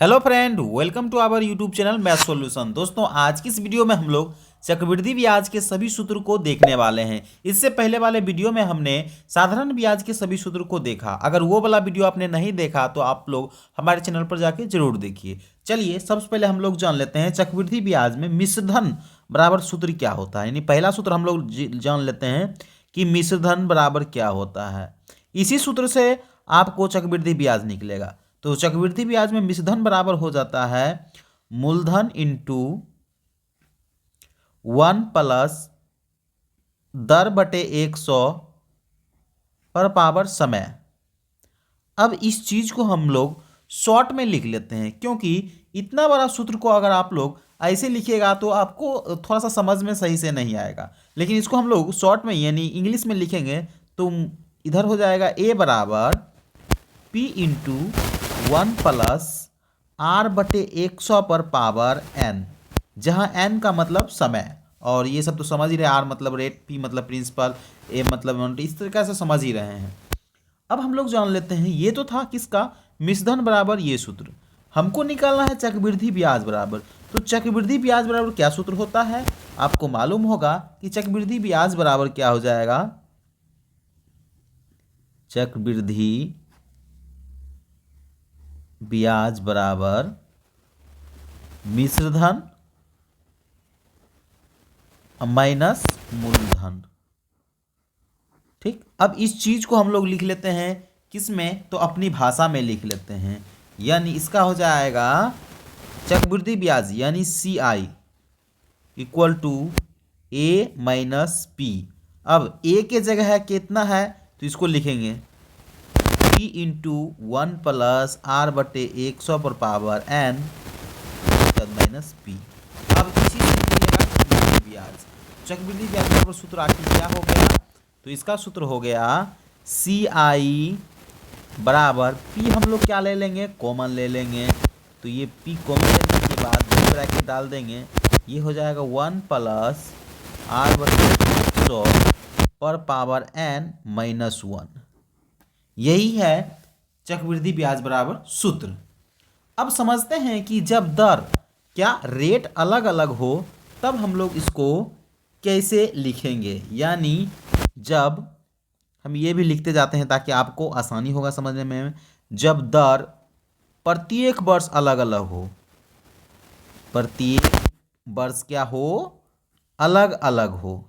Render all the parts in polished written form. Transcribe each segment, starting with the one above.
Hello friend, welcome to our YouTube channel math solution. दोस्तों, आज की इस वीडियो में हम लोग चक्रवृद्धि ब्याज के सभी सूत्र को देखने वाले हैं। इससे पहले वाले वीडियो में हमने साधारण ब्याज के सभी सूत्र को देखा। अगर वो वाला वीडियो आपने नहीं देखा तो आप लोग हमारे चैनल पर जाके जरूर देखिए। चलिए, सबसे पहले हम लोग जान लेते हैं चक्रवृद्धि ब्याज में मिश्रधन बराबर सूत्र क्या होता है। यानी पहला सूत्र हम लोग जान लेते हैं कि मिश्रधन बराबर क्या होता है। इसी सूत्र से आपको चक्रवृद्धि ब्याज निकलेगा। तो चक्रवृद्धि ब्याज में मिश्रधन बराबर हो जाता है मूलधन इंटू 1 प्लस दर बटे 100 पर पावर समय। अब इस चीज को हम लोग शॉर्ट में लिख लेते हैं, क्योंकि इतना बड़ा सूत्र को अगर आप लोग ऐसे लिखिएगा तो आपको थोड़ा सा समझ में सही से नहीं आएगा। लेकिन इसको हम लोग शॉर्ट में यानी इंग्लिश में लिखेंगे तो इधर हो जाएगा ए बराबर पी इंटू 1 प्लस आर बटे 100 पर पावर एन, जहाँ एन का मतलब समय और ये सब तो समझ ही रहे। आर मतलब रेट, पी मतलब प्रिंसिपल, ए मतलब अमाउंट, इस तरीके से समझ ही रहे हैं। अब हम लोग जान लेते हैं, ये तो था किसका, मिश्रधन बराबर ये सूत्र। हमको निकालना है चक्रवृद्धि ब्याज बराबर। तो चक्रवृद्धि ब्याज बराबर क्या सूत्र होता है, आपको मालूम होगा कि चक्रवृद्धि ब्याज बराबर क्या हो जाएगा। चक्रवृद्धि ब्याज बराबर मिश्रधन माइनस मूलधन। ठीक, अब इस चीज को हम लोग लिख लेते हैं किस में, तो अपनी भाषा में लिख लेते हैं। यानी इसका हो जाएगा चक्रवृद्धि ब्याज यानी C I equal to A minus P. अब ए के जगह है कितना है तो इसको लिखेंगे पी इंटू 1 प्लस आर बटे 100 पर पावर एन माइनस पी। अब इसी से निकलेगा चक्रवृद्धि ब्याज। चक्रवृद्धि ब्याज का सूत्र आखिर क्या हो गया, तो इसका सूत्र हो गया सी आई बराबर पी, हम लोग क्या ले लेंगे, कॉमन ले लेंगे। तो ये पी कॉमन लेने के बाद ब्रैकेट डाल देंगे, ये हो जाएगा 1 प्लस आर बटे 100 पर पावर एन माइनस 1। यही है चक्रवृद्धि ब्याज बराबर सूत्र। अब समझते हैं कि जब दर क्या रेट अलग अलग हो तब हम लोग इसको कैसे लिखेंगे। यानी जब हम ये भी लिखते जाते हैं ताकि आपको आसानी होगा समझने में। जब दर प्रत्येक वर्ष अलग अलग हो, प्रत्येक वर्ष क्या हो, अलग अलग हो,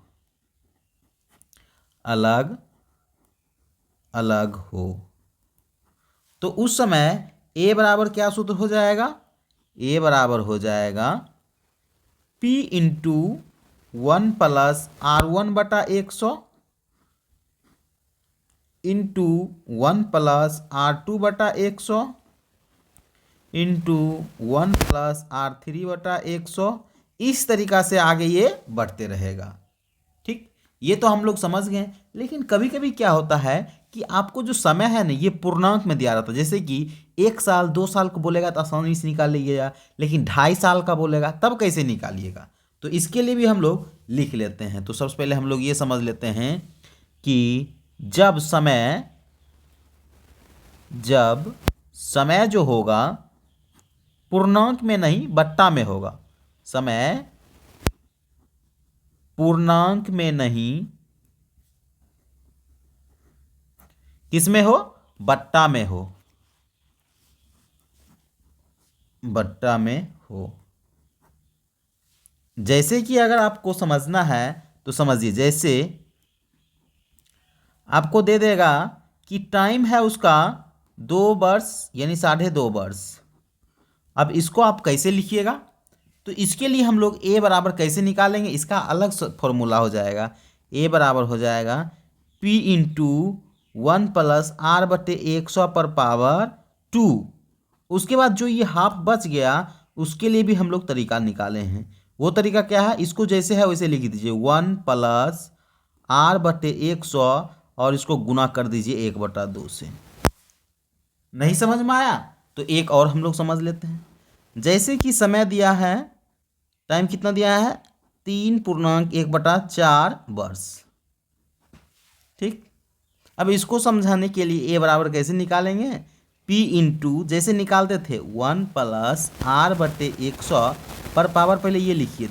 अलग अलग हो, तो उस समय ए बराबर क्या सूत्र हो जाएगा, ए बराबर हो जाएगा पी इंटू 1 प्लस आर 1 बटा 100 इंटू 1 प्लस आर 2 बटा 100 इंटू 1 प्लस आर 3 बटा 100। इस तरीका से आगे ये बढ़ते रहेगा। ठीक, ये तो हम लोग समझ गए। लेकिन कभी कभी क्या होता है कि आपको जो समय है ना, ये पूर्णांक में दिया रहता है। जैसे कि 1 साल 2 साल को बोलेगा तो आसानी से निकाल लीजिएगा, लेकिन 2.5 साल का बोलेगा तब कैसे निकालिएगा। तो इसके लिए भी हम लोग लिख लेते हैं। तो सबसे पहले हम लोग ये समझ लेते हैं कि जब समय जो होगा पूर्णांक में नहीं बट्टा में होगा, समय पूर्णांक में नहीं किस में हो, बट्टा में हो, बट्टा में हो। जैसे कि अगर आपको समझना है तो समझिए, जैसे आपको दे देगा कि टाइम है उसका 2 वर्ष यानी 2.5 वर्ष। अब इसको आप कैसे लिखिएगा, तो इसके लिए हम लोग ए बराबर कैसे निकालेंगे, इसका अलग फॉर्मूला हो जाएगा। ए बराबर हो जाएगा पी इंटू 1 प्लस आर बटे 100 पर पावर 2। उसके बाद जो ये हाफ बच गया उसके लिए भी हम लोग तरीका निकाले हैं। वो तरीका क्या है, इसको जैसे है वैसे लिख दीजिए 1 प्लस आर बटे 100 और इसको गुना कर दीजिए 1/2 से। नहीं समझ में आया तो एक और हम लोग समझ लेते हैं। जैसे कि समय दिया है, टाइम कितना दिया है, 3.1/4 वर्ष। ठीक, अब इसको समझाने के लिए ए बराबर कैसे निकालेंगे, पी इंटू जैसे निकालते थे 1 प्लस आर बटे 100 पर पावर, पहले ये लिखिए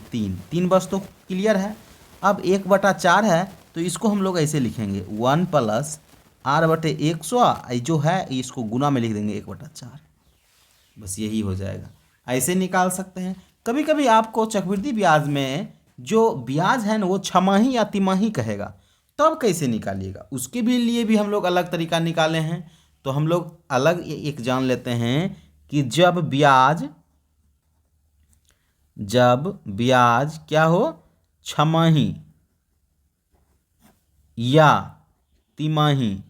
3 बस तो क्लियर है। अब 1/4 है तो इसको हम लोग ऐसे लिखेंगे 1 प्लस आर बटे 100 जो है इसको गुना में लिख देंगे 1/4, बस यही हो जाएगा। ऐसे निकाल सकते हैं। कभी कभी आपको चक्रवृद्धि ब्याज में जो ब्याज है ना वो छमाही या तिमाही कहेगा, तब कैसे निकालिएगा, उसके भी लिए भी हम लोग अलग तरीका निकाले हैं। तो हम लोग अलग एक जान लेते हैं कि जब ब्याज क्या हो, छमाही या तिमाही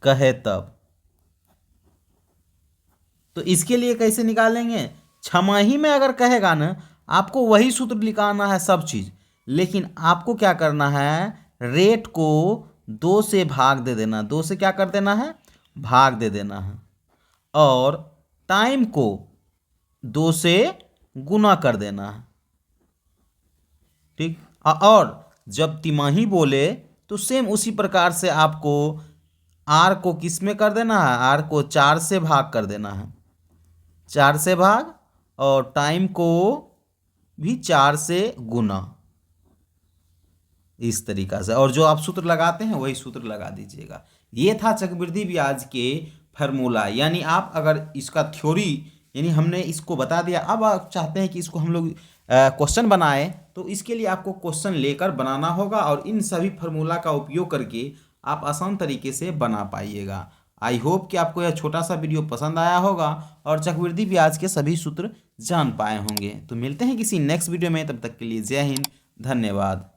कहे तब। तो इसके लिए कैसे निकालेंगे, छमाही में अगर कहेगा ना आपको वही सूत्र निकालना है सब चीज़, लेकिन आपको क्या करना है, रेट को 2 से भाग दे देना, 2 से क्या कर देना है, भाग दे देना है, और टाइम को 2 से गुना कर देना है। ठीक, और जब तिमाही बोले तो सेम उसी प्रकार से आपको आर को किस में कर देना है, आर को 4 से भाग कर देना है, 4 से भाग, और टाइम को भी 4 से गुना, इस तरीका से। और जो आप सूत्र लगाते हैं वही सूत्र लगा दीजिएगा। ये था चक्रवृद्धि ब्याज के फार्मूला। यानी आप अगर इसका थ्योरी यानी हमने इसको बता दिया, अब आप चाहते हैं कि इसको हम लोग क्वेश्चन बनाए, तो इसके लिए आपको क्वेश्चन लेकर बनाना होगा और इन सभी फार्मूला का उपयोग करके आप आसान तरीके से बना पाइएगा। आई होप कि आपको यह छोटा सा वीडियो पसंद आया होगा और चक्रवृद्धि ब्याज के सभी सूत्र जान पाए होंगे। तो मिलते हैं किसी नेक्स्ट वीडियो में, तब तक के लिए जय हिंद, धन्यवाद।